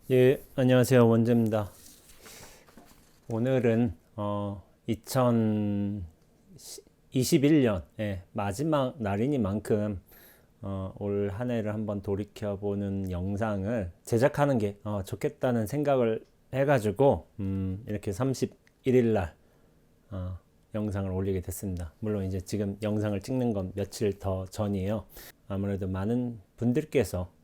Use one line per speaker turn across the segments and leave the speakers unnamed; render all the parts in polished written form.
예, 안녕하세요. 원재입니다. 오늘은 2021년 마지막 날이니만큼 올 한 해를 한번 돌이켜보는 영상을 제작하는 게 좋겠다는 생각을 해가지고 이렇게 31일 날 영상을 올리게 됐습니다. 물론 이제 지금 영상을 찍는 건 며칠 더 전이에요. 아무래도 많은 분들께서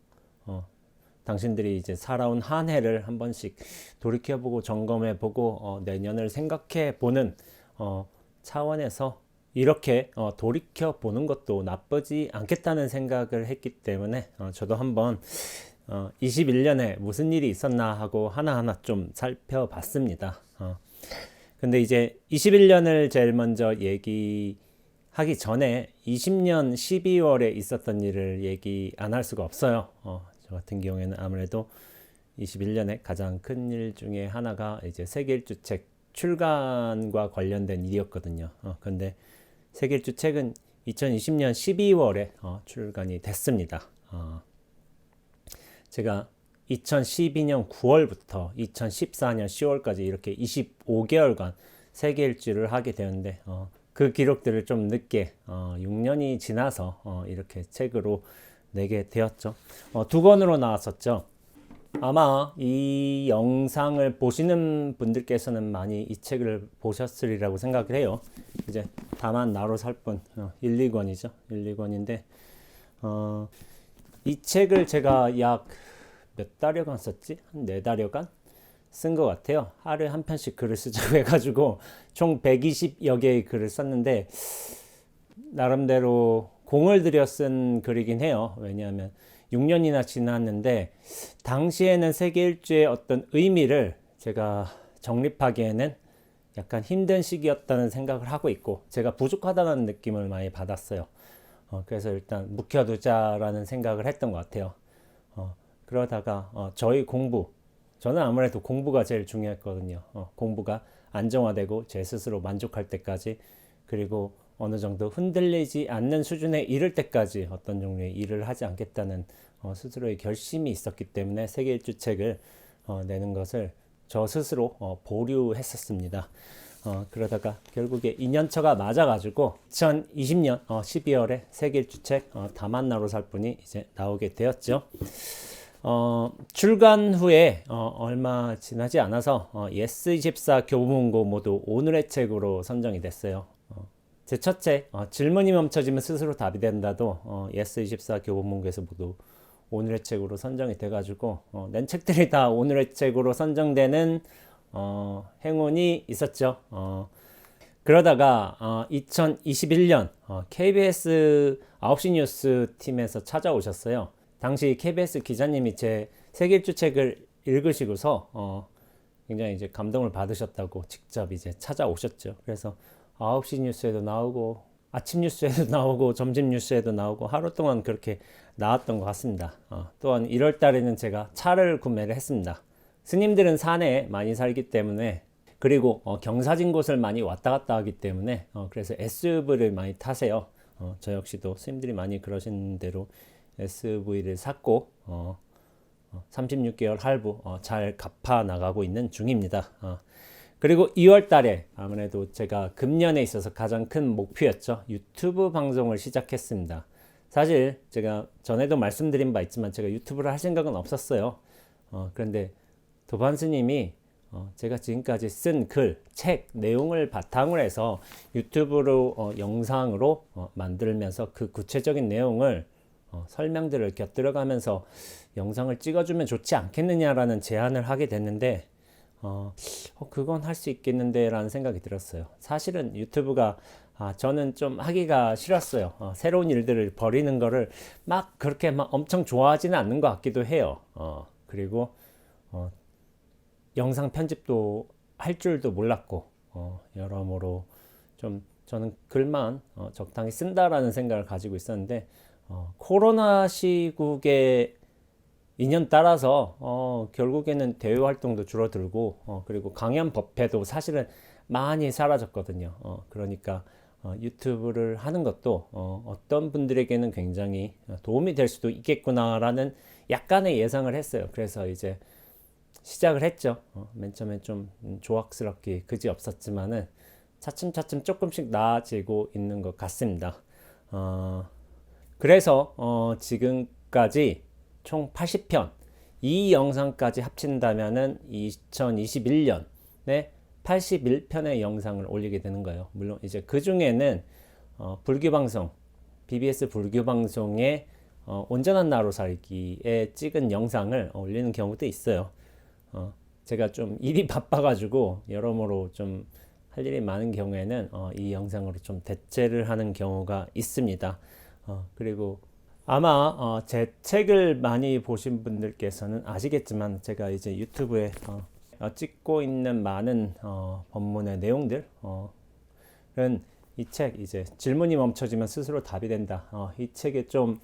당신들이 이제 살아온 한 해를 한 번씩 돌이켜보고 점검해보고 내년을 생각해보는 차원에서 이렇게 돌이켜보는 것도 나쁘지 않겠다는 생각을 했기 때문에 저도 한번 21년에 무슨 일이 있었나 하고 하나하나 좀 살펴봤습니다. 근데 이제 21년을 제일 먼저 얘기하기 전에 20년 12월에 있었던 일을 얘기 안 할 수가 없어요. 저 같은 경우에는 아무래도 21년에 가장 큰 일 중에 하나가 이제 세계일주책 출간과 관련된 일이었거든요. 근데 세계일주책은 2020년 12월에 출간이 됐습니다. 제가 2012년 9월부터 2014년 10월까지 이렇게 25개월간 세계일주를 하게 되는데 그 기록들을 좀 늦게 6년이 지나서 이렇게 책으로 내게 되었죠. 두 권으로 나왔었죠. 아마 이 영상을 보시는 분들께서는 많이 이 책을 보셨으리라고 생각을 해요. 이제 다만 나로 살 뿐 1, 2권이죠. 1, 2권인데 이 책을 제가 약 몇 달여간 썼지? 한 4달여간 쓴 것 같아요. 하루에 한 편씩 글을 쓰자고 해가지고 총 120여 개의 글을 썼는데 나름대로 공을 들여 쓴 글이긴 해요. 왜냐하면 6년이나 지났는데 당시에는 세계일주의 어떤 의미를 제가 정립하기에는 약간 힘든 시기였다는 생각을 하고 있고 제가 부족하다는 느낌을 많이 받았어요. 그래서 일단 묵혀두자라는 생각을 했던 것 같아요. 그러다가 저희 공부, 저는 아무래도 공부가 제일 중요했거든요. 공부가 안정화되고 제 스스로 만족할 때까지, 그리고 어느 정도 흔들리지 않는 수준에 이를 때까지 어떤 종류의 일을 하지 않겠다는 스스로의 결심이 있었기 때문에 세계일주책을 내는 것을 저 스스로 보류했었습니다. 그러다가 결국에 2년차가 맞아가지고 2020년 12월에 세계일주책 다만나로 살 뿐이 이제 나오게 되었죠. 출간 후에 얼마 지나지 않아서 예스24 교보문고 모두 오늘의 책으로 선정이 됐어요. 제 첫 책 질문이 멈춰지면 스스로 답이 된다도 예스24 교보문고에서 모두 오늘의 책으로 선정이 돼가지고 낸 책들이 다 오늘의 책으로 선정되는 행운이 있었죠. 그러다가 2021년 KBS 9시 뉴스 팀에서 찾아오셨어요. 당시 KBS 기자님이 제 세계일주 책을 읽으시고서 굉장히 이제 감동을 받으셨다고 직접 이제 찾아오셨죠. 그래서 9시 뉴스에도 나오고 아침 뉴스에도 나오고 점심 뉴스에도 나오고 하루 동안 그렇게 나왔던 것 같습니다. 또한 1월 달에는 제가 차를 구매를 했습니다. 스님들은 산에 많이 살기 때문에, 그리고 경사진 곳을 많이 왔다 갔다 하기 때문에 그래서 SUV를 많이 타세요. 저 역시도 스님들이 많이 그러신 대로 SUV를 샀고 36개월 할부 잘 갚아 나가고 있는 중입니다. 그리고 2월 달에 아무래도 제가 금년에 있어서 가장 큰 목표였죠. 유튜브 방송을 시작했습니다. 사실 제가 전에도 말씀드린 바 있지만 제가 유튜브를 할 생각은 없었어요. 그런데 도반 스님이 제가 지금까지 쓴 글, 책 내용을 바탕으로 해서 유튜브로 영상으로 만들면서 그 구체적인 내용을 설명들을 곁들여가면서 영상을 찍어주면 좋지 않겠느냐라는 제안을 하게 됐는데 그건 할 수 있겠는데 라는 생각이 들었어요. 사실은 유튜브가 저는 좀 하기가 싫었어요. 새로운 일들을 벌이는 거를 막 그렇게 막 엄청 좋아하지는 않는 것 같기도 해요. 그리고 영상 편집도 할 줄도 몰랐고 여러모로 좀 저는 글만 적당히 쓴다라는 생각을 가지고 있었는데 코로나 시국에 인연 따라서 결국에는 대외 활동도 줄어들고 그리고 강연 법회도 사실은 많이 사라졌거든요. 그러니까 유튜브를 하는 것도 어떤 분들에게는 굉장히 도움이 될 수도 있겠구나라는 약간의 예상을 했어요. 그래서 이제 시작을 했죠. 맨 처음에 좀 조악스럽게 그지 없었지만은 차츰차츰 조금씩 나아지고 있는 것 같습니다. 그래서 지금까지 총 80편, 이 영상까지 합친다면은 2021년에 81편의 영상을 올리게 되는 거예요. 물론 이제 그 중에는 불교방송, BBS 불교방송의 온전한 나로 살기에 찍은 영상을 올리는 경우도 있어요. 제가 좀 일이 바빠가지고 여러모로 좀 할 일이 많은 경우에는 이 영상으로 좀 대체를 하는 경우가 있습니다. 그리고 아마 제 책을 많이 보신 분들께서는 아시겠지만 제가 이제 유튜브에 찍고 있는 많은 법문의 내용들은 이 책 이제 질문이 멈춰지면 스스로 답이 된다. 이 책에 좀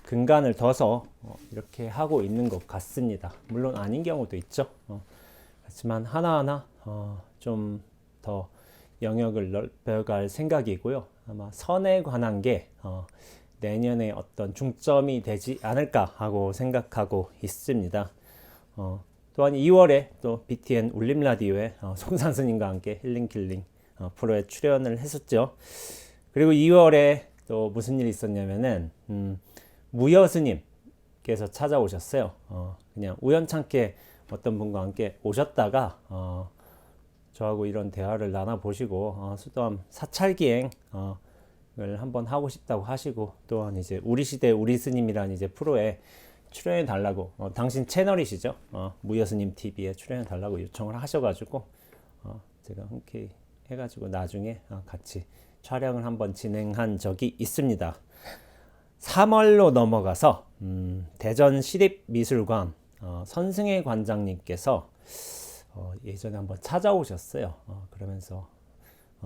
근간을 둬서 이렇게 하고 있는 것 같습니다. 물론 아닌 경우도 있죠. 하지만 하나하나 좀 더 영역을 넓혀갈 생각이고요. 아마 선에 관한 게 내년에 어떤 중점이 되지 않을까 하고 생각하고 있습니다. 또한 2월에 또 BTN 울림 라디오에 송산 스님과 함께 힐링 킬링 프로에 출연을 했었죠. 그리고 2월에 또 무슨 일이 있었냐면은 무여 스님께서 찾아오셨어요. 그냥 우연찮게 어떤 분과 함께 오셨다가 저하고 이런 대화를 나눠보시고 수도암 사찰기행을 한번 하고 싶다고 하시고, 또한 이제 우리 시대 우리 스님이라는 이제 프로에 출연해 달라고 당신 채널이시죠, 무여스님 TV에 출연해 달라고 요청을 하셔가지고 제가 흔쾌히 해가지고 나중에 같이 촬영을 한번 진행한 적이 있습니다. 3월로 넘어가서 대전 시립미술관 선승혜 관장님께서 예전에 한번 찾아오셨어요. 그러면서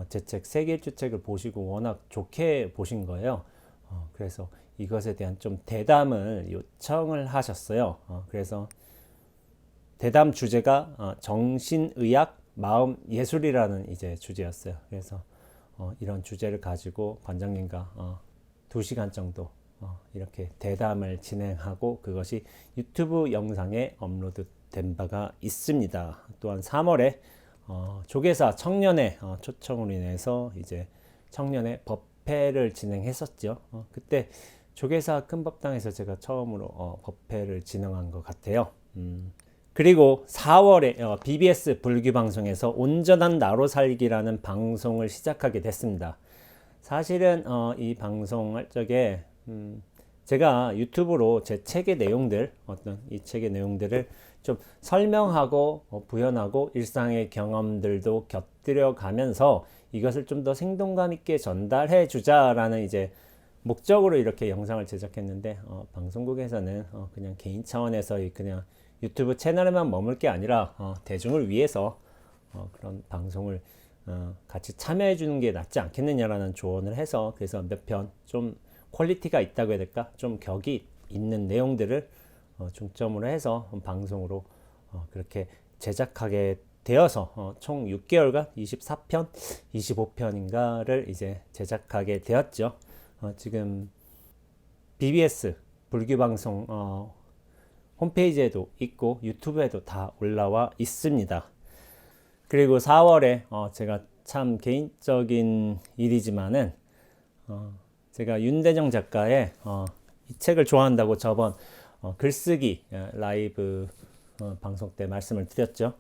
제 책 세계일주책을 보시고 워낙 좋게 보신 거예요. 그래서 이것에 대한 좀 대담을 요청을 하셨어요. 그래서 대담 주제가 정신의학, 마음예술이라는 이제 주제였어요. 그래서 이런 주제를 가지고 관장님과 2시간 정도 이렇게 대담을 진행하고 그것이 유튜브 영상에 업로드 된 바가 있습니다. 또한 3월에 조계사 청년의 초청으로 인해서 이제 청년의 법회를 진행했었죠. 그때 조계사 큰법당에서 제가 처음으로 법회를 진행한 것 같아요. 그리고 4월에 BBS 불교방송에서 온전한 나로 살기라는 방송을 시작하게 됐습니다. 사실은 이 방송할 적에 제가 유튜브로 제 책의 내용들, 어떤 이 책의 내용들을 좀 설명하고 부연하고 일상의 경험들도 곁들여 가면서 이것을 좀 더 생동감 있게 전달해 주자라는 이제 목적으로 이렇게 영상을 제작했는데 방송국에서는 그냥 개인 차원에서 그냥 유튜브 채널에만 머물 게 아니라 대중을 위해서 그런 방송을 같이 참여해 주는 게 낫지 않겠느냐라는 조언을 해서, 그래서 몇 편 좀 퀄리티가 있다고 해야 될까, 좀 격이 있는 내용들을 중점으로 해서 방송으로 그렇게 제작하게 되어서 총 6개월간 24편, 25편인가를 이제 제작하게 되었죠. 지금 BBS 불교방송 홈페이지에도 있고 유튜브에도 다 올라와 있습니다. 그리고 4월에 제가 참 개인적인 일이지만은 제가 윤대정 작가의 이 책을 좋아한다고 저번 글쓰기 라이브 방송 때 말씀을 드렸죠.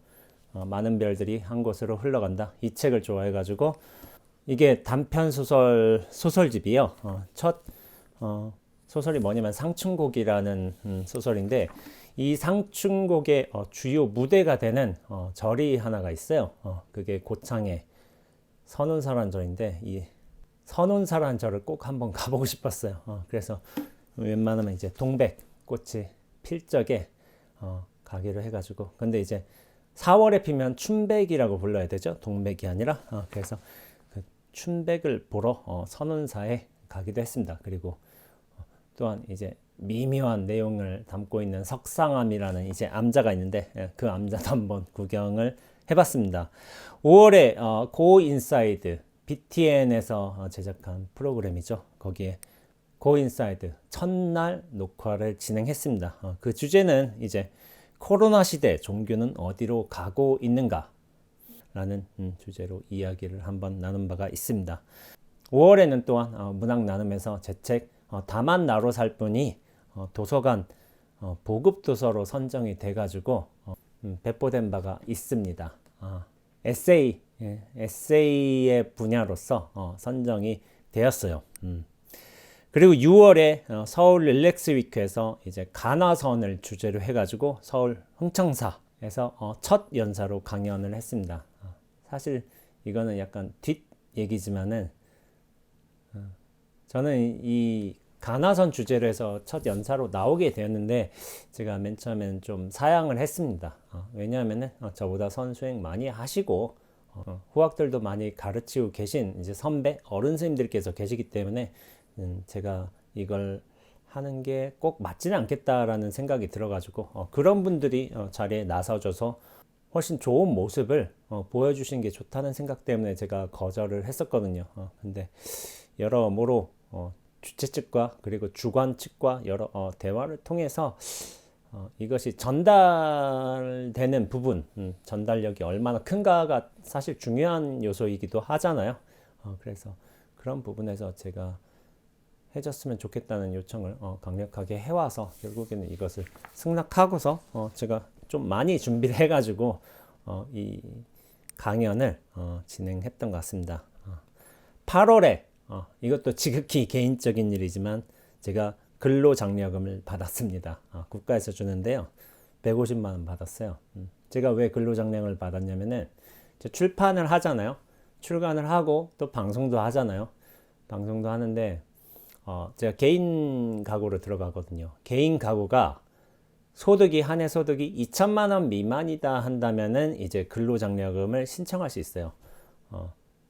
많은 별들이 한 곳으로 흘러간다. 이 책을 좋아해가지고, 이게 단편 소설집이요. 첫 소설이 뭐냐면 상춘곡이라는 소설인데, 이 상춘곡의 주요 무대가 되는 절이 하나가 있어요. 그게 고창의 선운사라는 절인데, 이 선운사라는 절을 꼭 한번 가보고 싶었어요. 그래서 웬만하면 이제 동백꽃이 필 적에 가기로 해가지고, 근데 이제 4월에 피면 춘백이라고 불러야 되죠. 동백이 아니라. 그래서 그 춘백을 보러 선운사에 가기도 했습니다. 그리고 또한 이제 미묘한 내용을 담고 있는 석상암이라는 이제 암자가 있는데, 그 암자도 한번 구경을 해봤습니다. 5월에 고 인사이드 BTN에서 제작한 프로그램이죠. 거기에 고 인사이드 첫날 녹화를 진행했습니다. 그 주제는 이제 코로나 시대 종교는 어디로 가고 있는가? 라는 주제로 이야기를 한번 나눈 바가 있습니다. 5월에는 또한 문학 나눔에서 제 책 다만 나로 살 뿐이 도서관 보급 도서로 선정이 돼가지고 배포된 바가 있습니다. 에세이의 분야로서 선정이 되었어요. 그리고 6월에 서울 릴렉스 위크에서 이제 가나선을 주제로 해가지고 서울 흥청사에서 첫 연사로 강연을 했습니다. 사실 이거는 약간 뒷 얘기지만은 저는 이 가나선 주제로 해서 첫 연사로 나오게 되었는데 제가 맨 처음에는 좀 사양을 했습니다. 왜냐하면은 저보다 선수행 많이 하시고 후학들도 많이 가르치고 계신 이제 선배 어른 선생님들께서 계시기 때문에 제가 이걸 하는 게 꼭 맞지는 않겠다라는 생각이 들어가지고 그런 분들이 자리에 나서줘서 훨씬 좋은 모습을 보여주신 게 좋다는 생각 때문에 제가 거절을 했었거든요. 근데 여러모로 주최 측과 그리고 주관 측과 여러 대화를 통해서 이것이 전달되는 부분, 전달력이 얼마나 큰가가 사실 중요한 요소이기도 하잖아요. 그래서 그런 부분에서 제가 해줬으면 좋겠다는 요청을 강력하게 해와서 결국에는 이것을 승낙하고서 제가 좀 많이 준비를 해가지고 이 강연을 진행했던 것 같습니다. 8월에 이것도 지극히 개인적인 일이지만 제가 근로장려금을 받았습니다. 국가에서 주는데요. 150만 원 받았어요. 제가 왜 근로장려금을 받았냐면은 출판을 하잖아요. 출간을 하고 또 방송도 하잖아요. 방송도 하는데 제가 개인 가구로 들어가거든요. 개인 가구가 소득이 한 해 소득이 2천만 원 미만이다 한다면은 이제 근로장려금을 신청할 수 있어요.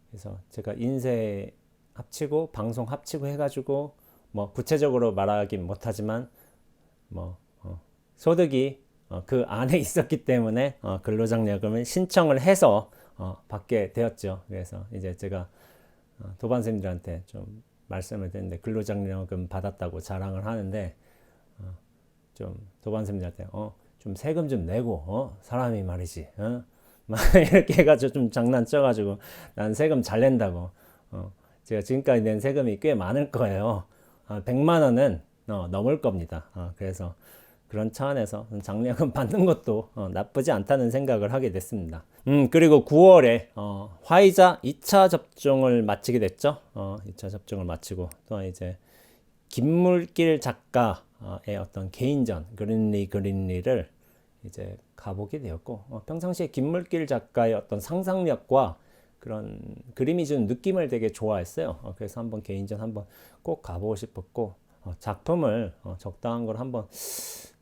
그래서 제가 인쇄 합치고 방송 합치고 해가지고 뭐 구체적으로 말하긴 못하지만 뭐 소득이 그 안에 있었기 때문에 근로장려금을 신청을 해서 받게 되었죠. 그래서 이제 제가 도반생들한테 좀 말씀을 드렸는데 근로장려금 받았다고 자랑을 하는데 좀 도반생들한테 좀 세금 좀 내고 사람이 말이지 막 이렇게 해가지고 좀 장난쳐가지고 난 세금 잘 낸다고 제가 지금까지 낸 세금이 꽤 많을 거예요. 100만 원은 넘을 겁니다. 그래서 그런 차원에서 장려금 받는 것도 나쁘지 않다는 생각을 하게 됐습니다. 그리고 9월에 화이자 2차 접종을 마치게 됐죠. 2차 접종을 마치고 또 이제 김물길 작가의 어떤 개인전 그린리를 이제 가보게 되었고 평상시에 김물길 작가의 어떤 상상력과 그런 그림이 주는 느낌을 되게 좋아했어요. 그래서 한번 개인전 한번 꼭 가보고 싶었고 작품을 적당한 걸 한번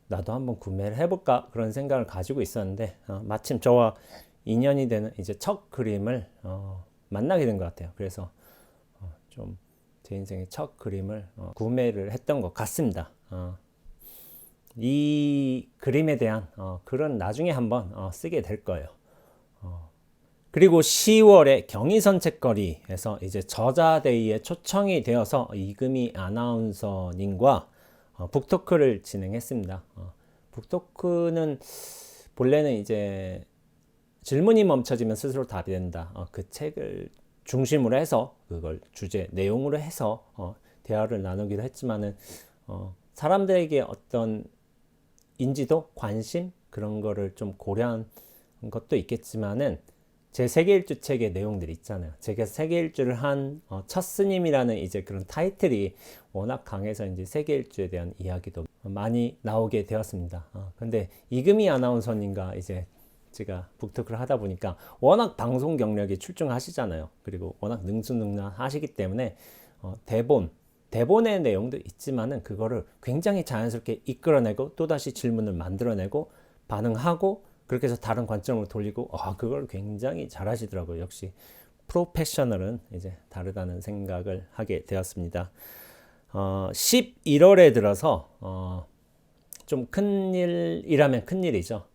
나도 한번 구매를 해볼까 그런 생각을 가지고 있었는데 마침 저와 인연이 되는 이제 첫 그림을 만나게 된 것 같아요. 그래서 좀 제 인생의 첫 그림을 구매를 했던 것 같습니다. 이 그림에 대한 글은 나중에 한번 쓰게 될 거예요. 그리고 10월에 경의선 책거리에서 이제 저자데이에 초청이 되어서 이금희 아나운서님과 북토크를 진행했습니다. 북토크는 본래는 이제 질문이 멈춰지면 스스로 답이 된다. 그 책을 중심으로 해서 그걸 주제 내용으로 해서 대화를 나누기도 했지만은 사람들에게 어떤 인지도, 관심 그런 거를 좀 고려한 것도 있겠지만은 제 세계일주 책의 내용들이 있잖아요. 제가 세계일주를 한 첫 스님이라는 이제 그런 타이틀이 워낙 강해서 이제 세계일주에 대한 이야기도 많이 나오게 되었습니다. 근데 이금희 아나운서님과 이제 제가 북토크를 하다 보니까 워낙 방송 경력이 출중하시잖아요. 그리고 워낙 능수능란하시기 때문에 대본의 내용도 있지만은 그거를 굉장히 자연스럽게 이끌어내고 또다시 질문을 만들어내고 반응하고 그렇게 해서 다른 관점으로 돌리고 그걸 굉장히 잘하시더라고요. 역시 프로페셔널은 이제 다르다는 생각을 하게 되었습니다. 11월에 들어서 좀 큰일이라면 큰일이죠.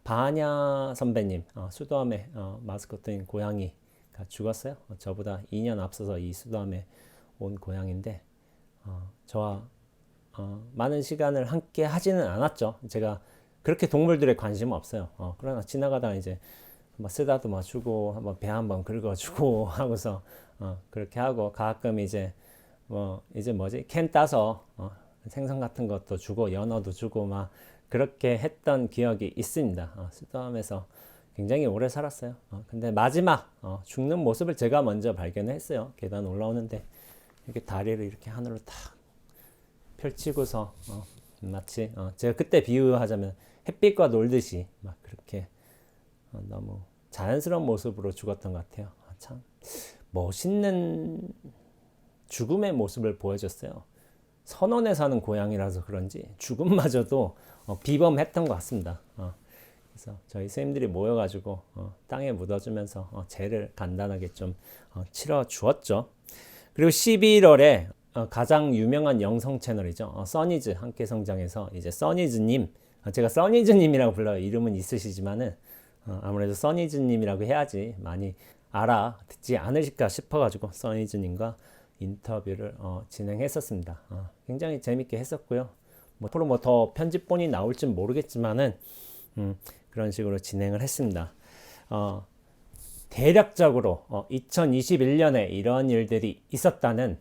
바냐 선배님 수도암의 마스코트인 고양이가 죽었어요. 저보다 2년 앞서서 이 수도암에 온 고양인데 저와 많은 시간을 함께 하지는 않았죠. 제가 그렇게 동물들에 관심은 없어요. 그러나 지나가다가 이제 뭐 쓰다듬어 주고 한번 배 한번 긁어주고 하고서 그렇게 하고 가끔 이제 뭐 이제 뭐지 캔 따서 생선 같은 것도 주고 연어도 주고 막 그렇게 했던 기억이 있습니다. 수도원에서 굉장히 오래 살았어요. 근데 마지막 죽는 모습을 제가 먼저 발견했어요. 계단 올라오는데 이렇게 다리를 이렇게 하늘로 탁 펼치고서 마치 제가 그때 비유하자면 햇빛과 놀듯이 막 그렇게 너무 자연스러운 모습으로 죽었던 것 같아요. 참 멋있는 죽음의 모습을 보여줬어요. 선원에 사는 고향이라서 그런지 죽음마저도 비범했던 것 같습니다. 그래서 저희 선생님들이 모여가지고 땅에 묻어주면서 죄를 간단하게 좀 치러 주었죠. 그리고 11월에 가장 유명한 영성 채널이죠. 써니즈 함께 성장해서 이제 써니즈님, 제가 써니즈님이라고 불러요. 이름은 있으시지만은 아무래도 써니즈님이라고 해야지 많이 알아듣지 않으실까 싶어가지고 써니즈님과 인터뷰를 진행했었습니다. 굉장히 재밌게 했었고요. 뭐 앞으로 뭐 더 편집본이 나올지 모르겠지만은 그런 식으로 진행을 했습니다. 대략적으로 2021년에 이런 일들이 있었다는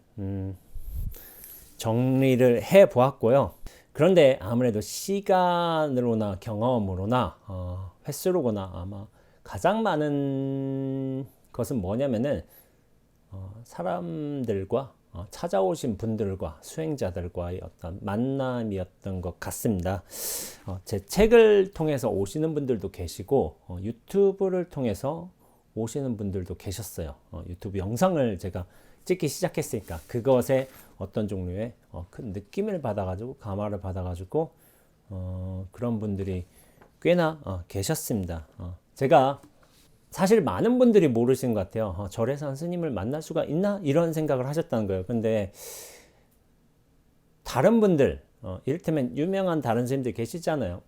정리를 해 보았고요. 그런데 아무래도 시간으로나 경험으로나 횟수로거나 아마 가장 많은 것은 뭐냐면은 사람들과 찾아오신 분들과 수행자들과의 어떤 만남이었던 것 같습니다. 제 책을 통해서 오시는 분들도 계시고 유튜브를 통해서 오시는 분들도 계셨어요. 유튜브 영상을 제가 찍기 시작했으니까 그것에 어떤 종류의 큰 느낌을 받아가지고 감화를 받아가지고 그런 분들이 꽤나 계셨습니다. 제가 사실 많은 분들이 모르시는 것 같아요. 절에서 스님을 만날 수가 있나? 이런 생각을 하셨다는 거예요. 근데 다른 분들, 이를테면 유명한 다른 스님들 계시잖아요.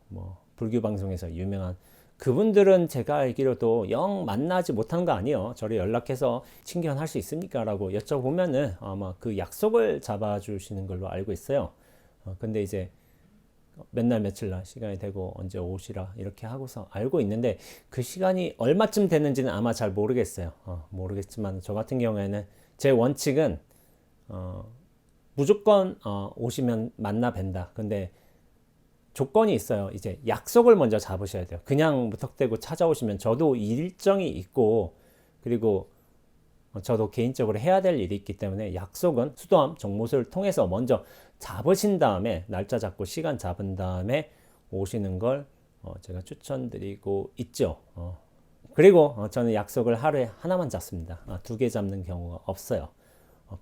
뭐 불교 방송에서 유명한 그분들은 제가 알기로도 영 만나지 못하는 거 아니에요. 저를 연락해서 친견할 수 있습니까? 라고 여쭤보면은 아마 그 약속을 잡아주시는 걸로 알고 있어요. 근데 이제 몇 날 며칠 날 시간이 되고 언제 오시라 이렇게 하고서 알고 있는데 그 시간이 얼마쯤 됐는지는 아마 잘 모르겠어요. 모르겠지만 저 같은 경우에는 제 원칙은 무조건 오시면 만나 뵌다. 근데 조건이 있어요. 이제 약속을 먼저 잡으셔야 돼요. 그냥 무턱대고 찾아오시면 저도 일정이 있고 그리고 저도 개인적으로 해야 될 일이 있기 때문에 약속은 수도함 정모를 통해서 먼저 잡으신 다음에 날짜 잡고 시간 잡은 다음에 오시는 걸 제가 추천드리고 있죠. 그리고 저는 약속을 하루에 하나만 잡습니다. 2개 잡는 경우가 없어요.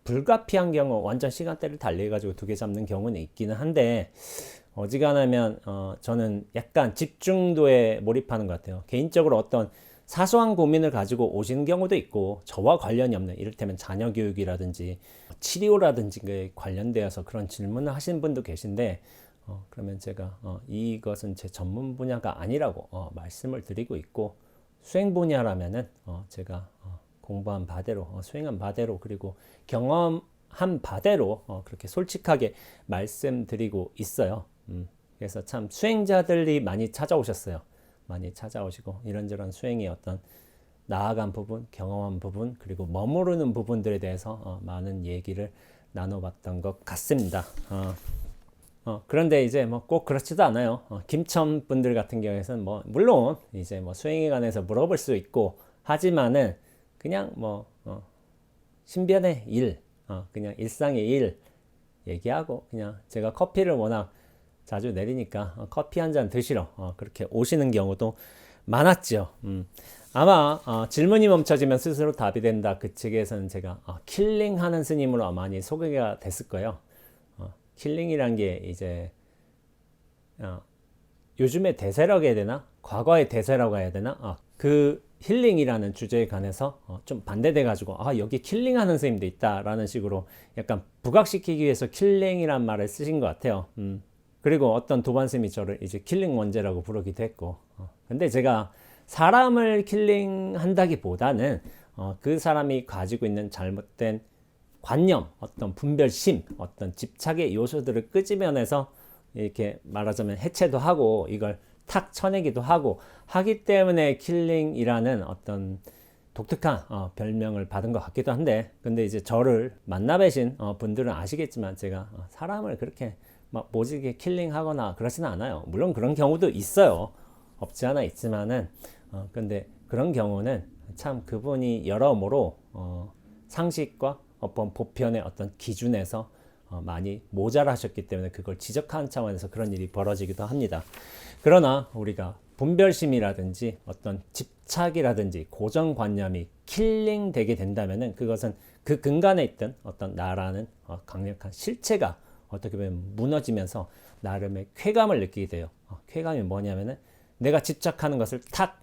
불가피한 경우 완전 시간대를 달리해가지고 2개 잡는 경우는 있기는 한데 어지간하면 저는 약간 집중도에 몰입하는 것 같아요. 개인적으로 어떤 사소한 고민을 가지고 오시는 경우도 있고 저와 관련이 없는 이를테면 자녀 교육이라든지 치료라든지 관련되어서 그런 질문을 하시는 분도 계신데 그러면 제가 이것은 제 전문 분야가 아니라고 말씀을 드리고 있고 수행 분야라면은 제가 공부한 바대로 수행한 바대로 그리고 경험한 바대로 그렇게 솔직하게 말씀드리고 있어요. 그래서 참 수행자들이 많이 찾아오셨어요. 많이 찾아오시고 이런저런 수행의 어떤 나아간 부분, 경험한 부분, 그리고 머무르는 부분들에 대해서 많은 얘기를 나눠봤던 것 같습니다. 그런데 이제 뭐 꼭 그렇지도 않아요. 김천 분들 같은 경우에는 뭐 물론 이제 뭐 수행에 관해서 물어볼 수 있고 하지만은 그냥 뭐 신변의 일, 그냥 일상의 일 얘기하고 그냥 제가 커피를 워낙 자주 내리니까 커피 한 잔 드시러 그렇게 오시는 경우도 많았죠. 아마 질문이 멈춰지면 스스로 답이 된다. 그 책에서는 제가 킬링하는 스님으로 많이 소개가 됐을 거예요. 킬링이란 게 이제 요즘의 대세라고 해야 되나? 과거의 대세라고 해야 되나? 그 힐링이라는 주제에 관해서 좀 반대돼 가지고 여기 킬링하는 스님도 있다라는 식으로 약간 부각시키기 위해서 킬링이란 말을 쓰신 것 같아요. 그리고 어떤 도반스님이 저를 이제 킬링 원제라고 부르기도 했고 근데 제가 사람을 킬링한다기보다는 그 사람이 가지고 있는 잘못된 관념, 어떤 분별심, 어떤 집착의 요소들을 끄집어내서 이렇게 말하자면 해체도 하고 이걸 탁 쳐내기도 하고 하기 때문에 킬링이라는 어떤 독특한 별명을 받은 것 같기도 한데, 근데 이제 저를 만나 뵈신 분들은 아시겠지만 제가 사람을 그렇게 막 모질게 킬링하거나 그러지는 않아요. 물론 그런 경우도 있어요. 없지 않아 있지만은 근데 그런 경우는 참 그분이 여러모로 상식과 어떤 보편의 어떤 기준에서 많이 모자라셨기 때문에 그걸 지적하는 차원에서 그런 일이 벌어지기도 합니다. 그러나 우리가 분별심이라든지 어떤 집착이라든지 고정관념이 킬링되게 된다면은 그것은 그 근간에 있던 어떤 나라는 강력한 실체가 어떻게 보면 무너지면서 나름의 쾌감을 느끼게 돼요. 쾌감이 뭐냐면은 내가 집착하는 것을 탁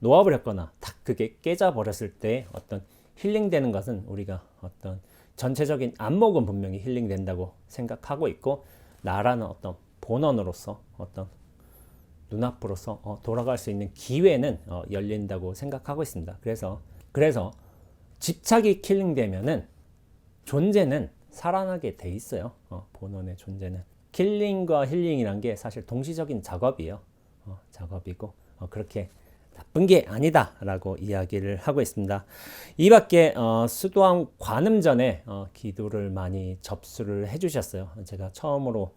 놓아버렸거나 탁 그게 깨져버렸을 때 어떤 힐링되는 것은 우리가 어떤 전체적인 안목은 분명히 힐링된다고 생각하고 있고, 나라는 어떤 본원으로서 어떤 눈앞으로서 돌아갈 수 있는 기회는 열린다고 생각하고 있습니다. 그래서 집착이 킬링되면은 존재는 살아나게 돼 있어요. 본원의 존재는. 킬링과 힐링이란 게 사실 동시적인 작업이에요. 작업이고 그렇게 나쁜 게 아니다 라고 이야기를 하고 있습니다. 이 밖에 수도원 관음 전에 기도를 많이 접수를 해주셨어요. 제가 처음으로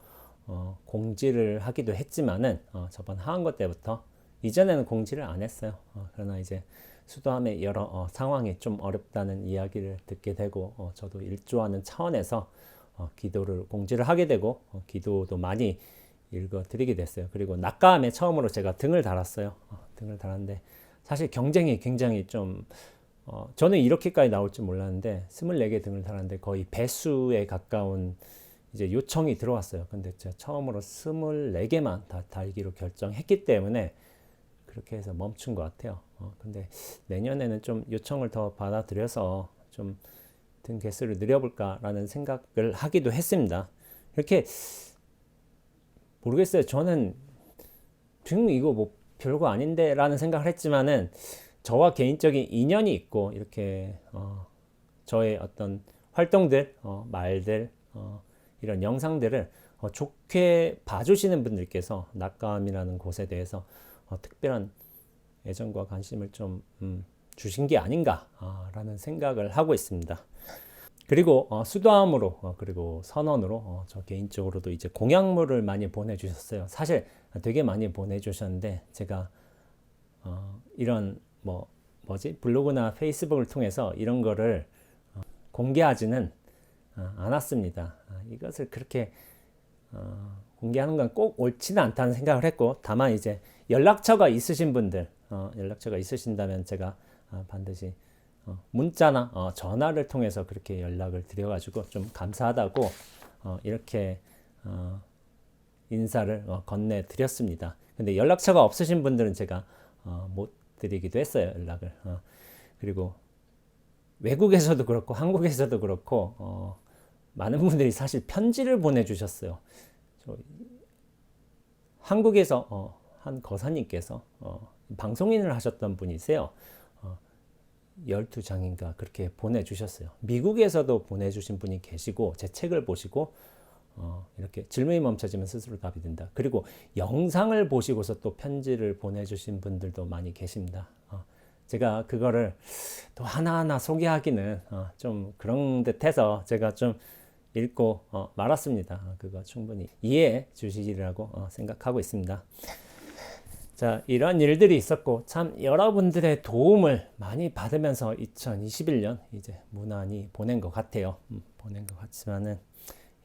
공지를 하기도 했지만은 저번 하한거 때부터, 이전에는 공지를 안 했어요. 그러나 이제 수도함의 여러 상황이 좀 어렵다는 이야기를 듣게 되고 저도 일조하는 차원에서 기도를 공지를 하게 되고 기도도 많이 읽어드리게 됐어요. 그리고 낮감에 처음으로 제가 등을 달았어요. 등을 달았는데 사실 경쟁이 굉장히 좀 저는 이렇게까지 나올 줄 몰랐는데 24개 등을 달았는데 거의 배수에 가까운 이제 요청이 들어왔어요. 근데 제가 처음으로 24개만 다 달기로 결정했기 때문에 그렇게 해서 멈춘 것 같아요. 근데 내년에는 좀 요청을 더 받아들여서 좀 등 개수를 늘려볼까라는 생각을 하기도 했습니다. 이렇게 모르겠어요. 저는 등 이거 뭐 별거 아닌데 라는 생각을 했지만은 저와 개인적인 인연이 있고 이렇게 저의 어떤 활동들, 말들, 이런 영상들을 좋게 봐주시는 분들께서 낙감이라는 곳에 대해서 특별한 애정과 관심을 좀 주신 게 아닌가라는 생각을 하고 있습니다. 그리고 수도함으로 그리고 선언으로 저 개인적으로도 이제 공약물을 많이 보내주셨어요. 사실 되게 많이 보내주셨는데 제가 이런 블로그나 페이스북을 통해서 이런 거를 공개하지는 않았습니다. 이것을 그렇게 공개하는 건 꼭 옳지는 않다는 생각을 했고, 다만 이제 연락처가 있으신 분들, 연락처가 있으신다면 제가 반드시 문자나 전화를 통해서 그렇게 연락을 드려가지고 좀 감사하다고 이렇게 인사를 건네드렸습니다. 근데 연락처가 없으신 분들은 제가 못 드리기도 했어요, 연락을. 그리고 외국에서도 그렇고 한국에서도 그렇고 많은 분들이 사실 편지를 보내주셨어요. 한국에서 한 거사님께서 방송인을 하셨던 분이세요. 12장인가 그렇게 보내주셨어요. 미국에서도 보내주신 분이 계시고 제 책을 보시고 이렇게 질문이 멈춰지면 스스로 답이 된다. 그리고 영상을 보시고서 또 편지를 보내주신 분들도 많이 계십니다. 제가 그거를 또 하나하나 소개하기는 좀 그런 듯해서 제가 좀 읽고 말았습니다. 그거 충분히 이해해 주시리라고 생각하고 있습니다. 자, 이런 일들이 있었고 참 여러분들의 도움을 많이 받으면서 2021년 이제 무난히 보낸 것 같아요. 보낸 것 같지만은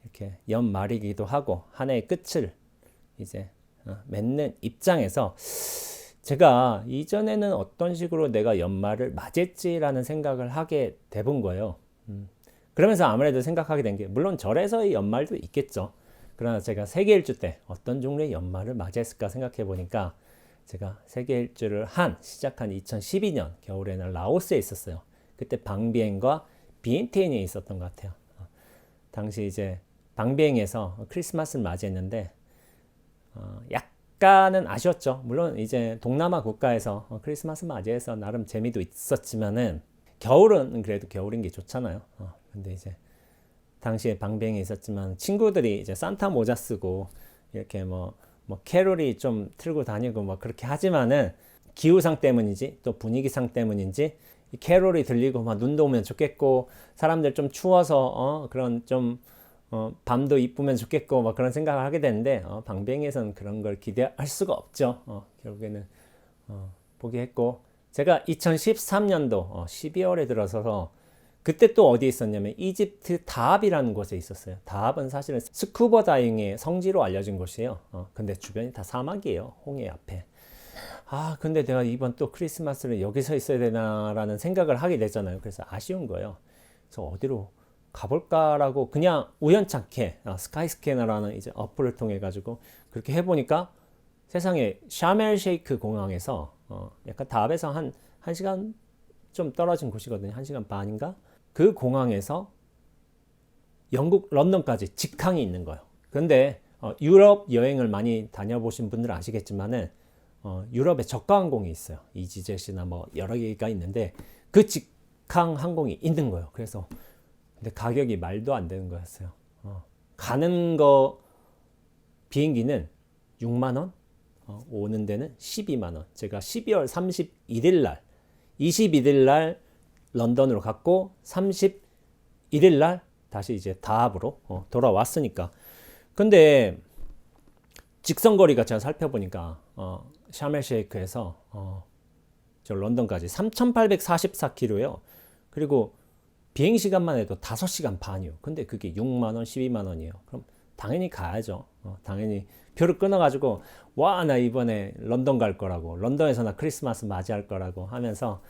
이렇게 연말이기도 하고 한 해의 끝을 이제 맺는 입장에서 제가 이전에는 어떤 식으로 내가 연말을 맞이했지라는 생각을 하게 돼본 거예요. 그러면서 아무래도 생각하게 된 게, 물론 절에서의 연말도 있겠죠. 그러나 제가 세계일주 때 어떤 종류의 연말을 맞이했을까 생각해 보니까 제가 세계일주를 시작한 2012년 겨울에는 라오스에 있었어요. 그때 방비행과 비엔티엔에 있었던 것 같아요. 당시 이제 방비행에서 크리스마스를 맞이했는데 약간은 아쉬웠죠. 물론 이제 동남아 국가에서 크리스마스 맞이해서 나름 재미도 있었지만은 겨울은 그래도 겨울인 게 좋잖아요. 근데 이제 당시에 방비행에 있었지만 친구들이 이제 산타 모자 쓰고 이렇게 뭐 캐롤이 좀 틀고 다니고 뭐 그렇게 하지만은 기후상 때문인지 또 분위기상 때문인지 이 캐롤이 들리고 막 눈도 오면 좋겠고 사람들 좀 추워서 그런 좀 밤도 이쁘면 좋겠고 막 그런 생각을 하게 되는데 방뱅이에서는 그런 걸 기대할 수가 없죠. 결국에는 포기했고 제가 2013년도 12월에 들어서서 그때 또 어디에 있었냐면 이집트 다합이라는 곳에 있었어요. 다합은 사실은 스쿠버 다이빙의 성지로 알려진 곳이에요. 근데 주변이 다 사막이에요. 홍해 앞에. 근데 내가 이번 또 크리스마스를 여기서 있어야 되나라는 생각을 하게 되잖아요. 그래서 아쉬운 거예요. 그래서 어디로 가볼까라고 그냥 우연찮게 스카이스캐너라는 이제 어플을 통해 가지고 그렇게 해보니까 세상에 샤멜 쉐이크 공항에서 약간 다합에서 한 1시간 좀 떨어진 곳이거든요. 1시간 반인가? 그 공항에서 영국 런던까지 직항이 있는 거예요. 근데 유럽 여행을 많이 다녀보신 분들은 아시겠지만은 유럽에 저가 항공이 있어요. 이지젯이나 뭐 여러 개가 있는데 그 직항 항공이 있는 거예요. 그래서 근데 가격이 말도 안 되는 거였어요. 가는 거 비행기는 6만 원, 오는 데는 12만 원. 제가 12월 31일 날, 22일 날 런던으로 갔고 31일 날 다시 이제 다합으로 돌아왔으니까. 근데 직선 거리가 제가 살펴보니까 샤멜 쉐이크에서 저 런던까지 3,844km예요. 그리고 비행 시간만 해도 5시간 반이요. 근데 그게 6만 원, 12만 원이에요. 그럼 당연히 가야죠. 당연히 표를 끊어가지고 와, 나 이번에 런던 갈 거라고, 런던에서 나 크리스마스 맞이할 거라고 하면서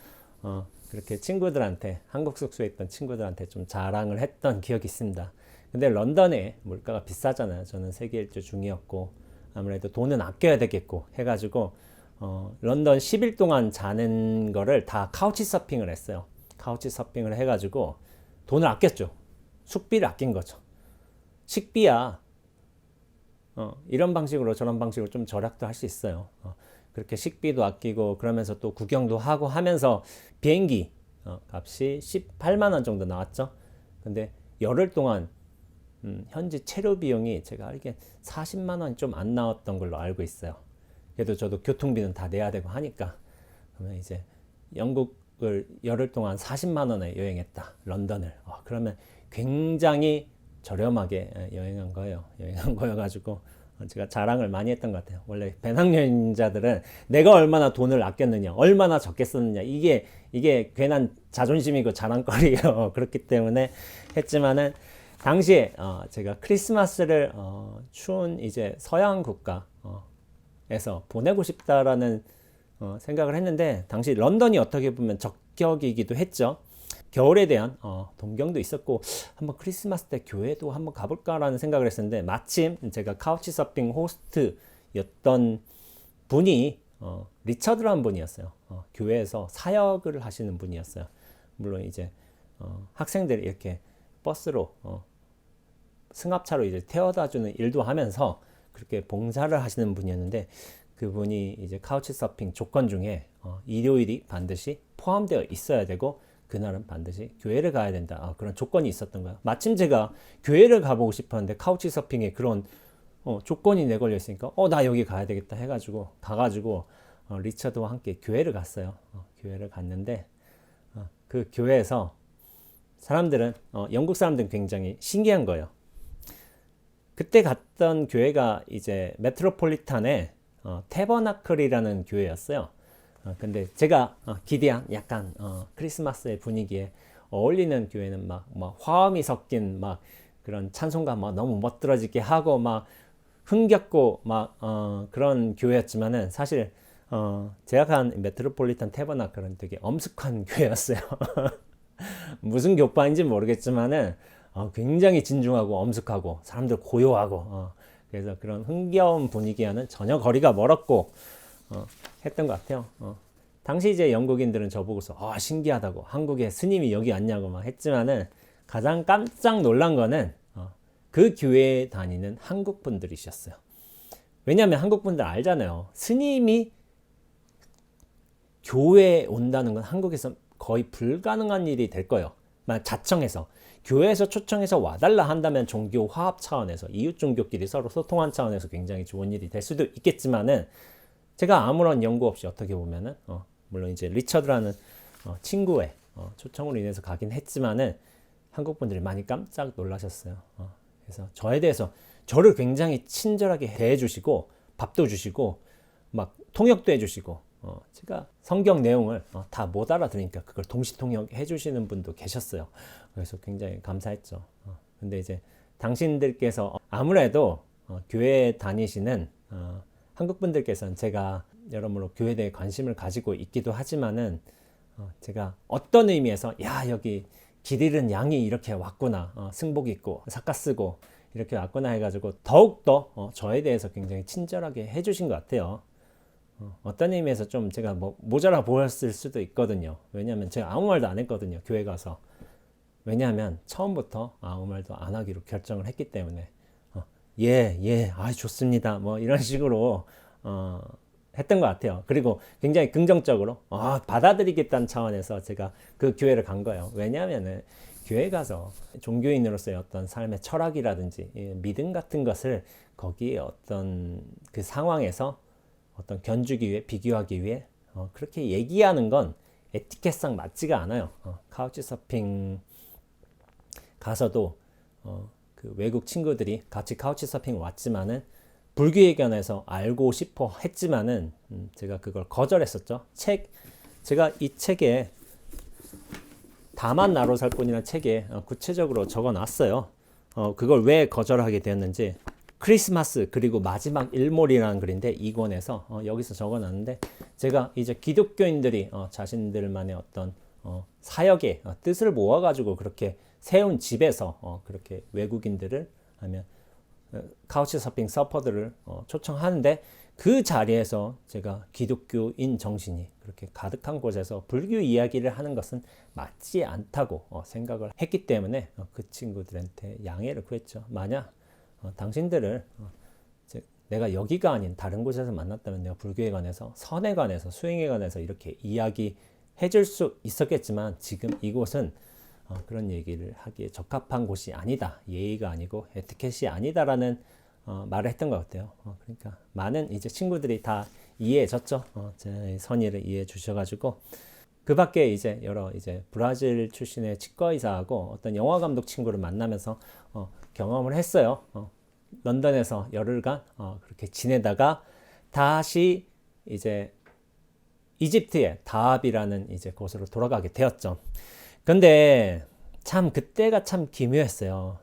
그렇게 친구들한테, 한국 숙소에 있던 친구들한테 좀 자랑을 했던 기억이 있습니다. 근데 런던에 물가가 비싸잖아요. 저는 세계 일주 중이었고 아무래도 돈은 아껴야 되겠고 해가지고 런던 10일 동안 자는 거를 다 카우치 서핑을 했어요. 카우치 서핑을 해가지고 돈을 아꼈죠. 숙비를 아낀 거죠. 식비야 이런 방식으로 저런 방식으로 좀 절약도 할 수 있어요. 그렇게 식비도 아끼고 그러면서 또 구경도 하고 하면서 비행기 값이 18만 원 정도 나왔죠. 근데 열흘 동안 현지 체류 비용이 제가 알기엔 40만 원 좀 안 나왔던 걸로 알고 있어요. 그래도 저도 교통비는 다 내야 되고 하니까 그러면 이제 영국을 열흘 동안 40만 원에 여행했다. 런던을. 그러면 굉장히 저렴하게 여행한 거예요. 여행한 거여가지고 제가 자랑을 많이 했던 것 같아요. 원래 배낭여행자들은 내가 얼마나 돈을 아꼈느냐, 얼마나 적게 썼느냐, 이게 괜한 자존심이고 자랑거리예요. 그렇기 때문에 했지만은 당시에 제가 크리스마스를 추운 이제 서양 국가에서 보내고 싶다라는 생각을 했는데 당시 런던이 어떻게 보면 적격이기도 했죠. 겨울에 대한 동경도 있었고 한번 크리스마스 때 교회도 한번 가볼까라는 생각을 했었는데 마침 제가 카우치 서핑 호스트였던 분이 리처드라는 분이었어요. 교회에서 사역을 하시는 분이었어요. 물론 이제 학생들이 이렇게 버스로 승합차로 이제 태워다주는 일도 하면서 그렇게 봉사를 하시는 분이었는데 그분이 이제 카우치 서핑 조건 중에 일요일이 반드시 포함되어 있어야 되고 그날은 반드시 교회를 가야 된다. 그런 조건이 있었던 거예요. 마침 제가 교회를 가보고 싶었는데 카우치 서핑에 그런 조건이 내걸려 있으니까 나 여기 가야 되겠다 해가지고 가가지고 리처드와 함께 교회를 갔어요. 교회를 갔는데 그 교회에서 사람들은 영국 사람들은 굉장히 신기한 거예요. 그때 갔던 교회가 이제 메트로폴리탄의 태버나클이라는 교회였어요. 근데 제가 기대한 약간 크리스마스의 분위기에 어울리는 교회는 막 화음이 섞인 막 그런 찬송가 막 너무 멋들어지게 하고 막 흥겹고 막 그런 교회였지만은 사실 제가 간 메트로폴리탄 태버나클은 되게 엄숙한 교회였어요. 무슨 교파인지 모르겠지만은 굉장히 진중하고 엄숙하고 사람들 고요하고 그래서 그런 흥겨운 분위기와는 전혀 거리가 멀었고 했던 것 같아요. 당시 이제 영국인들은 저보고서 신기하다고 한국에 스님이 여기 왔냐고 막 했지만은 가장 깜짝 놀란 거는 그 교회에 다니는 한국 분들이셨어요. 왜냐하면 한국 분들 알잖아요. 스님이 교회에 온다는 건 한국에서 거의 불가능한 일이 될 거예요. 자청해서 교회에서 초청해서 와달라 한다면 종교 화합 차원에서 이웃 종교끼리 서로 소통한 차원에서 굉장히 좋은 일이 될 수도 있겠지만은 제가 아무런 연구 없이 어떻게 보면은 물론 이제 리처드라는 친구의 초청으로 인해서 가긴 했지만은 한국 분들이 많이 깜짝 놀라셨어요. 그래서 저에 대해서 저를 굉장히 친절하게 대해주시고 밥도 주시고 막 통역도 해주시고 제가 성경 내용을 다 못 알아들으니까 그걸 동시 통역해 주시는 분도 계셨어요. 그래서 굉장히 감사했죠. 근데 이제 당신들께서 아무래도 교회에 다니시는 한국 분들께서는 제가 여러모로 교회에 대해 관심을 가지고 있기도 하지만은 제가 어떤 의미에서 야 여기 길 잃은 양이 이렇게 왔구나, 승복 입고 삭가 쓰고 이렇게 왔구나 해가지고 더욱더 저에 대해서 굉장히 친절하게 해주신 것 같아요. 어떤 의미에서 좀 제가 뭐 모자라 보였을 수도 있거든요. 왜냐하면 제가 아무 말도 안 했거든요. 교회 가서. 왜냐하면 처음부터 아무 말도 안 하기로 결정을 했기 때문에 좋습니다. 뭐 이런 식으로 했던 것 같아요. 그리고 굉장히 긍정적으로 받아들이겠다는 차원에서 제가 그 교회를 간 거예요. 왜냐하면은 교회 가서 종교인으로서의 어떤 삶의 철학이라든지 믿음 같은 것을 거기에 어떤 그 상황에서 어떤 견주기 위해 비교하기 위해 그렇게 얘기하는 건 에티켓상 맞지가 않아요. 카우치 서핑 가서도 그 외국 친구들이 같이 카우치 서핑 왔지만은 불교에 관해서 알고 싶어 했지만은 제가 그걸 거절했었죠. 제가 이 책에 다만 나로 살 뿐이라는 책에 구체적으로 적어 놨어요. 그걸 왜 거절하게 되었는지. 크리스마스 그리고 마지막 일몰이라는 글인데 이 권에서 여기서 적어 놨는데 제가 이제 기독교인들이 자신들만의 어떤 사역의 뜻을 모아 가지고 그렇게 세운 집에서 그렇게 외국인들을 하면 카우치 서핑 서퍼들을 초청하는데 그 자리에서 제가 기독교인 정신이 그렇게 가득한 곳에서 불교 이야기를 하는 것은 맞지 않다고 생각을 했기 때문에 그 친구들한테 양해를 구했죠. 만약 당신들을 내가 여기가 아닌 다른 곳에서 만났다면 내가 불교에 관해서 선에 관해서 수행에 관해서 이렇게 이야기해 줄 수 있었겠지만 지금 이곳은 그런 얘기를 하기에 적합한 곳이 아니다. 예의가 아니고 에티켓이 아니다라는 말을 했던 것 같아요. 그러니까 많은 이제 친구들이 다 이해해 줬죠. 제 선의를 이해해 주셔가지고 그 밖에 이제 여러 이제 브라질 출신의 치과 의사하고 어떤 영화 감독 친구를 만나면서 경험을 했어요. 런던에서 열흘간 그렇게 지내다가 다시 이제 이집트의 다합이라는 이제 곳으로 돌아가게 되었죠. 근데 참 그때가 참 기묘했어요.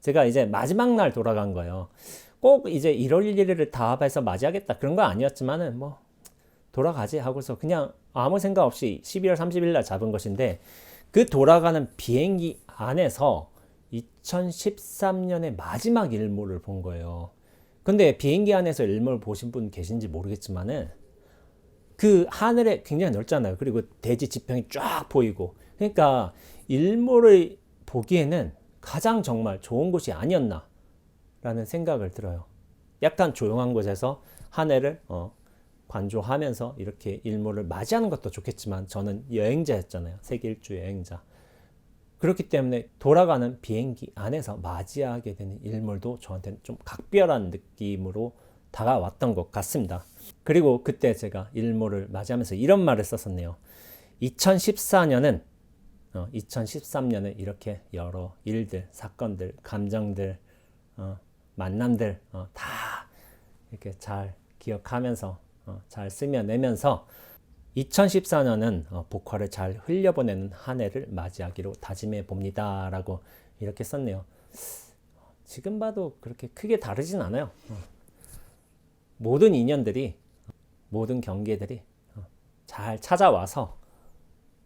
제가 이제 마지막 날 돌아간 거예요. 꼭 이제 1월 1일을 다합에서 맞이하겠다 그런 건 아니었지만은 뭐 돌아가지 하고서 그냥 아무 생각 없이 12월 30일 날 잡은 것인데 그 돌아가는 비행기 안에서 2013년의 마지막 일몰을 본 거예요. 근데 비행기 안에서 일몰 보신 분 계신지 모르겠지만은 그 하늘에 굉장히 넓잖아요. 그리고 대지 지평이 쫙 보이고 그러니까 일몰을 보기에는 가장 정말 좋은 곳이 아니었나 라는 생각을 들어요. 약간 조용한 곳에서 하늘을 관조하면서 이렇게 일몰을 맞이하는 것도 좋겠지만 저는 여행자였잖아요. 세계 일주 여행자. 그렇기 때문에 돌아가는 비행기 안에서 맞이하게 되는 일몰도 저한테는 좀 각별한 느낌으로 다가왔던 것 같습니다. 그리고 그때 제가 일몰을 맞이하면서 이런 말을 썼었네요. 2014년은 2013년에 이렇게 여러 일들, 사건들, 감정들, 만남들 다 이렇게 잘 기억하면서 잘 스며내면서 2014년은 복화를 잘 흘려보내는 한 해를 맞이하기로 다짐해 봅니다 라고 이렇게 썼네요. 지금 봐도 그렇게 크게 다르진 않아요. 모든 인연들이 모든 경계들이 잘 찾아와서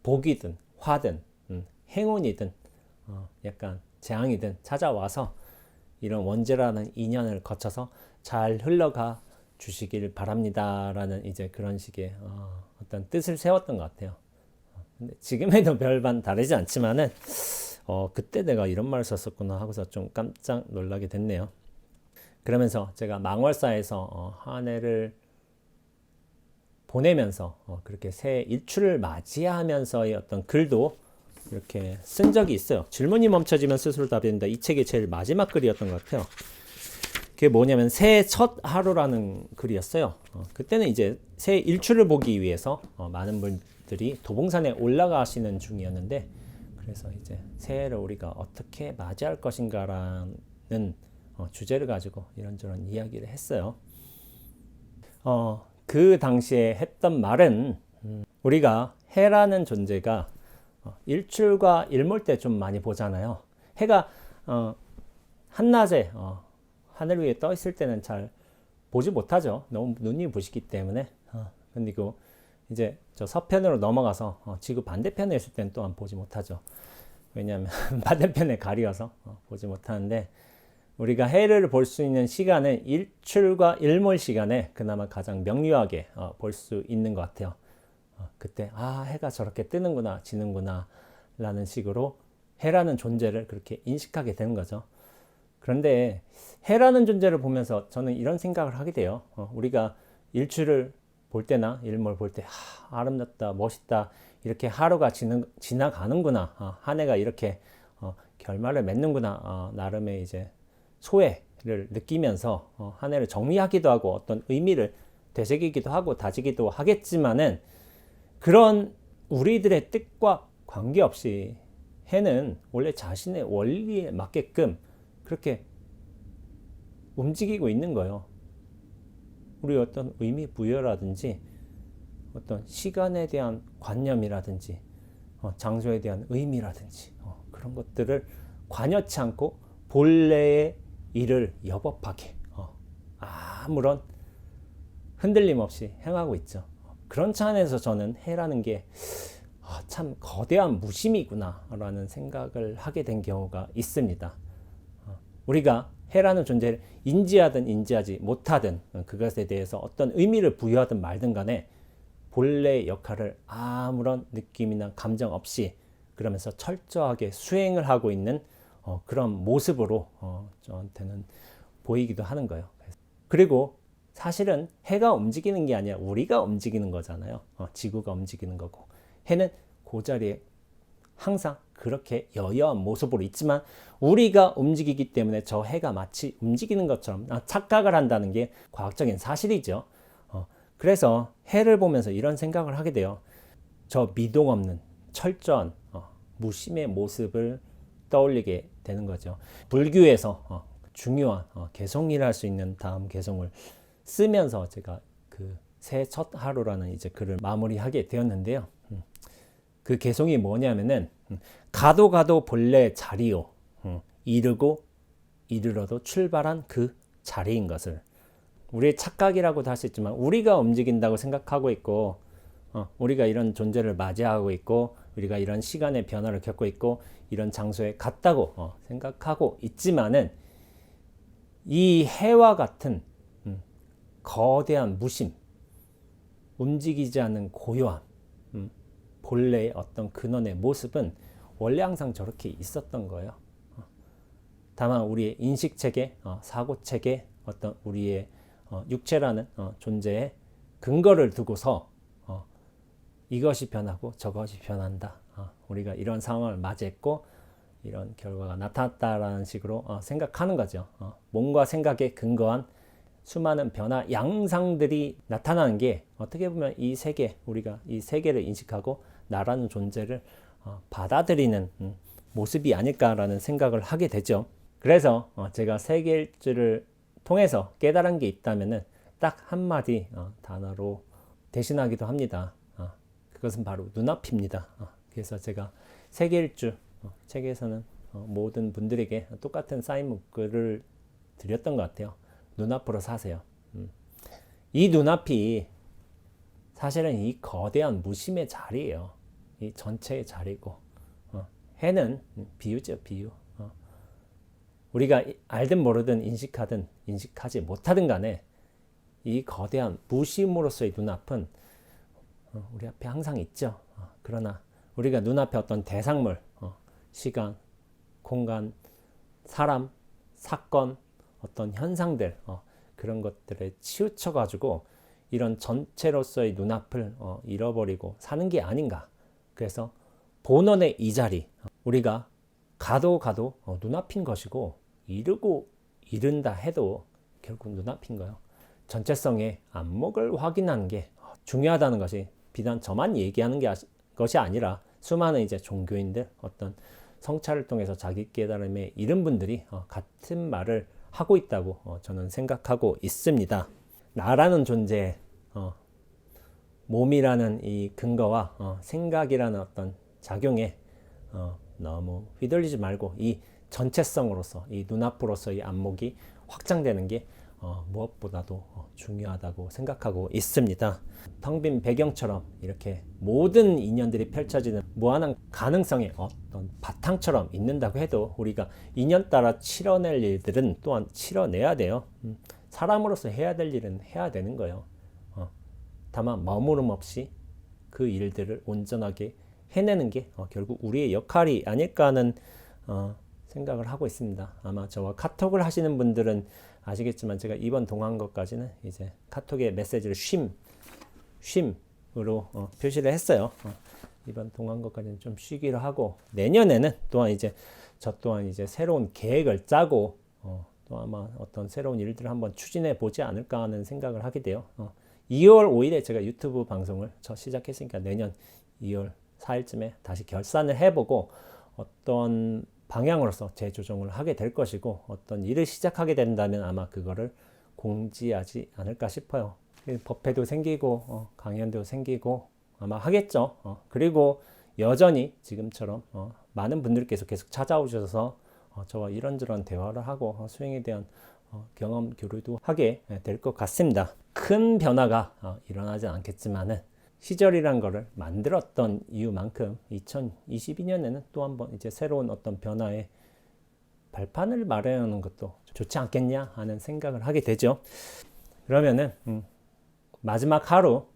복이든 화든 행운이든 약간 재앙이든 찾아와서 이런 원죄라는 인연을 거쳐서 잘 흘러가 주시길 바랍니다라는 이제 그런 식의 어떤 뜻을 세웠던 것 같아요. 근데 지금에도 별반 다르지 않지만은 그때 내가 이런 말을 썼었구나 하고서 좀 깜짝 놀라게 됐네요. 그러면서 제가 망월사에서 한 해를 보내면서 그렇게 새 일출을 맞이하면서의 어떤 글도 이렇게 쓴 적이 있어요. 질문이 멈춰지면 스스로 답이 된다. 이 책의 제일 마지막 글이었던 것 같아요. 그게 뭐냐면 새해 첫 하루라는 글이었어요. 그때는 이제 새해 일출을 보기 위해서 많은 분들이 도봉산에 올라가시는 중이었는데, 그래서 이제 새해를 우리가 어떻게 맞이할 것인가라는 주제를 가지고 이런저런 이야기를 했어요. 그 당시에 했던 말은 우리가 해라는 존재가 일출과 일몰 때 좀 많이 보잖아요. 해가 한낮에 하늘 위에 떠 있을 때는 잘 보지 못하죠. 너무 눈이 부시기 때문에. 그리고 이제 저 서편으로 넘어가서 지구 반대편에 있을 때는 또한 보지 못하죠. 왜냐하면 반대편에 가려서 보지 못하는데, 우리가 해를 볼 수 있는 시간은 일출과 일몰 시간에 그나마 가장 명료하게 볼 수 있는 것 같아요. 그때 해가 저렇게 뜨는구나 지는구나 라는 식으로 해라는 존재를 그렇게 인식하게 되는 거죠. 그런데 해라는 존재를 보면서 저는 이런 생각을 하게 돼요. 우리가 일출을 볼 때나 일몰 볼 때 아름답다 멋있다 이렇게 하루가 지나가는구나, 한 해가 이렇게 결말을 맺는구나, 나름의 이제 소회를 느끼면서 한 해를 정리하기도 하고 어떤 의미를 되새기기도 하고 다지기도 하겠지만은, 그런 우리들의 뜻과 관계없이 해는 원래 자신의 원리에 맞게끔 그렇게 움직이고 있는 거예요. 우리 어떤 의미 부여라든지 어떤 시간에 대한 관념이라든지 장소에 대한 의미라든지 그런 것들을 관여치 않고 본래의 일을 여법하게 아무런 흔들림 없이 행하고 있죠. 그런 차원에서 저는 해라는 게 참 거대한 무심이구나 라는 생각을 하게 된 경우가 있습니다. 우리가 해라는 존재를 인지하든 인지하지 못하든 그것에 대해서 어떤 의미를 부여하든 말든 간에 본래의 역할을 아무런 느낌이나 감정 없이 그러면서 철저하게 수행을 하고 있는 그런 모습으로 저한테는 보이기도 하는 거예요. 그리고 사실은 해가 움직이는 게 아니라 우리가 움직이는 거잖아요. 지구가 움직이는 거고, 해는 그 자리에 항상 그렇게 여여한 모습으로 있지만 우리가 움직이기 때문에 저 해가 마치 움직이는 것처럼 착각을 한다는 게 과학적인 사실이죠. 그래서 해를 보면서 이런 생각을 하게 돼요. 저 미동 없는 철저한 무심의 모습을 떠올리게 되는 거죠. 불교에서 중요한 개송이라 할 수 있는 다음 개송을 쓰면서 제가 그 새해 첫 하루라는 이제 글을 마무리하게 되었는데요. 그 개송이 뭐냐면은 가도 가도 본래 자리요, 이르고 이르러도 출발한 그 자리인 것을, 우리의 착각이라고도 할 수 있지만 우리가 움직인다고 생각하고 있고 우리가 이런 존재를 맞이하고 있고 우리가 이런 시간의 변화를 겪고 있고 이런 장소에 갔다고 생각하고 있지만은, 이 해와 같은 거대한 무심, 움직이지 않는 고요함, 본래의 어떤 근원의 모습은 원래 항상 저렇게 있었던 거예요. 다만 우리의 인식체계, 사고체계, 어떤 우리의 육체라는 존재의 근거를 두고서 이것이 변하고 저것이 변한다, 우리가 이런 상황을 맞이했고 이런 결과가 나타났다라는 식으로 생각하는 거죠. 몸과 생각에 근거한 수많은 변화 양상들이 나타나는 게 어떻게 보면 이 세계, 우리가 이 세계를 인식하고 나라는 존재를 받아들이는 모습이 아닐까라는 생각을 하게 되죠. 그래서 제가 세계일주를 통해서 깨달은 게 있다면은 딱 한마디 단어로 대신하기도 합니다. 그것은 바로 눈앞입니다. 그래서 제가 세계일주 책에서는 모든 분들에게 똑같은 사인 문구를 드렸던 것 같아요. 눈앞으로 사세요. 이 눈앞이 사실은 이 거대한 무심의 자리예요. 이 전체의 자리고, 해는 비유죠, 비유. 우리가 알든 모르든 인식하든 인식하지 못하든 간에 이 거대한 무심으로서의 눈앞은 우리 앞에 항상 있죠. 그러나 우리가 눈앞에 어떤 대상물, 시간, 공간, 사람, 사건, 어떤 현상들, 그런 것들에 치우쳐 가지고 이런 전체로서의 눈앞을 잃어버리고 사는 게 아닌가. 그래서 본원의 이 자리, 우리가 가도 눈앞인 것이고, 이르고 이른다 해도 결국 눈앞인 거예요. 전체성의 안목을 확인하는 게 중요하다는 것이 비단 저만 얘기하는 것이 아니라 수많은 이제 종교인들, 어떤 성찰을 통해서 자기 깨달음에 이른 분들이 같은 말을 하고 있다고 저는 생각하고 있습니다. 나라는 존재, 몸이라는 이 근거와 생각이라는 어떤 작용에 너무 휘둘리지 말고 이 전체성으로서, 이 눈앞으로서 이 안목이 확장되는 게 무엇보다도 중요하다고 생각하고 있습니다. 텅 빈 배경처럼 이렇게 모든 인연들이 펼쳐지는 무한한 가능성의 어떤 바탕처럼 있는다고 해도 우리가 인연 따라 치러낼 일들은 또한 치러내야 돼요. 사람으로서 해야 될 일은 해야 되는 거예요. 다만 머무름 없이 그 일들을 온전하게 해내는 게 결국 우리의 역할이 아닐까 하는 생각을 하고 있습니다. 아마 저와 카톡을 하시는 분들은 아시겠지만 제가 이번 동한 것까지는 이제 카톡의 메시지를 쉼으로 표시를 했어요. 이번 동한 것까지는 좀 쉬기로 하고, 내년에는 또한 이제 저 또한 이제 새로운 계획을 짜고 또 아마 어떤 새로운 일들을 한번 추진해 보지 않을까 하는 생각을 하게 돼요. 2월 5일에 제가 유튜브 방송을 시작했으니까 내년 2월 4일쯤에 다시 결산을 해보고 어떤 방향으로서 재조정을 하게 될 것이고, 어떤 일을 시작하게 된다면 아마 그거를 공지하지 않을까 싶어요. 법회도 생기고 강연도 생기고 아마 하겠죠. 그리고 여전히 지금처럼 많은 분들께서 계속 찾아오셔서 저와 이런저런 대화를 하고 수행에 대한 경험 교류도 하게 될 것 같습니다. 큰 변화가 일어나지 않겠지만은 시절이란 거를 만들었던 이유만큼 2022년에는 또 한번 이제 새로운 어떤 변화의 발판을 마련하는 것도 좋지 않겠냐 하는 생각을 하게 되죠. 그러면은 마지막 하루,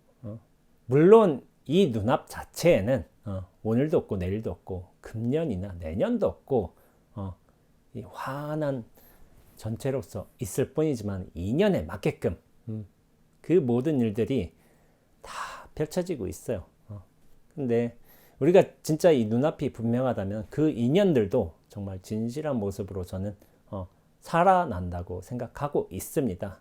물론 이 눈앞 자체에는 오늘도 없고 내일도 없고 금년이나 내년도 없고 이 환한 전체로서 있을 뿐이지만 2년에 맞게끔 그 모든 일들이 다 펼쳐지고 있어요. 근데 우리가 진짜 이 눈앞이 분명하다면 그 인연들도 정말 진실한 모습으로 저는 살아난다고 생각하고 있습니다.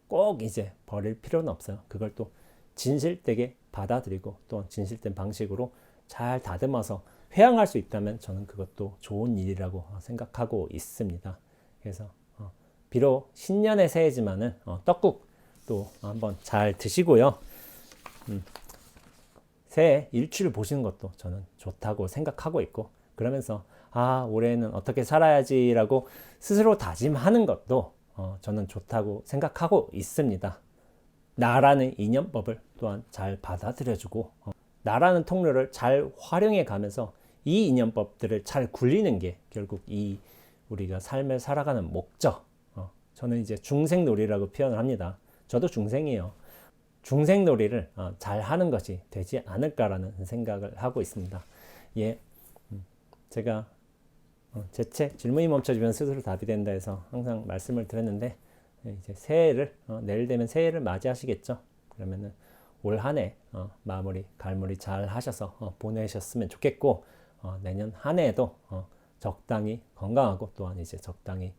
꼭 이제 버릴 필요는 없어요. 그걸 또 진실되게 받아들이고 또 진실된 방식으로 잘 다듬어서 회항할 수 있다면 저는 그것도 좋은 일이라고 생각하고 있습니다. 그래서 비록 신년의 새해지만은 떡국 또 한번 잘 드시고요. 새해 일출을 보시는 것도 저는 좋다고 생각하고 있고, 그러면서 올해는 어떻게 살아야지라고 스스로 다짐하는 것도 저는 좋다고 생각하고 있습니다. 나라는 인연법을 또한 잘 받아들여주고 나라는 통로를 잘 활용해 가면서 이 인연법들을 잘 굴리는 게 결국 이 우리가 삶을 살아가는 목적. 저는 이제 중생놀이라고 표현을 합니다. 저도 중생이에요. 중생놀이를 잘 하는 것이 되지 않을까라는 생각을 하고 있습니다. 예, 제가 제 책 질문이 멈춰지면 스스로 답이 된다 해서 항상 말씀을 드렸는데, 이제 새해를 내일 되면 새해를 맞이하시겠죠. 그러면은 올 한 해 마무리 갈무리 잘 하셔서 보내셨으면 좋겠고, 내년 한 해에도 적당히 건강하고 또한 이제 적당히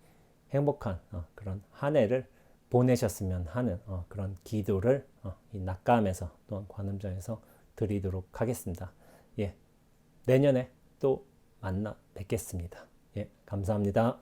행복한 그런 한 해를 보내셨으면 하는 그런 기도를 이 낙감에서 또한 관음장에서 드리도록 하겠습니다. 예, 내년에 또 만나 뵙겠습니다. 예, 감사합니다.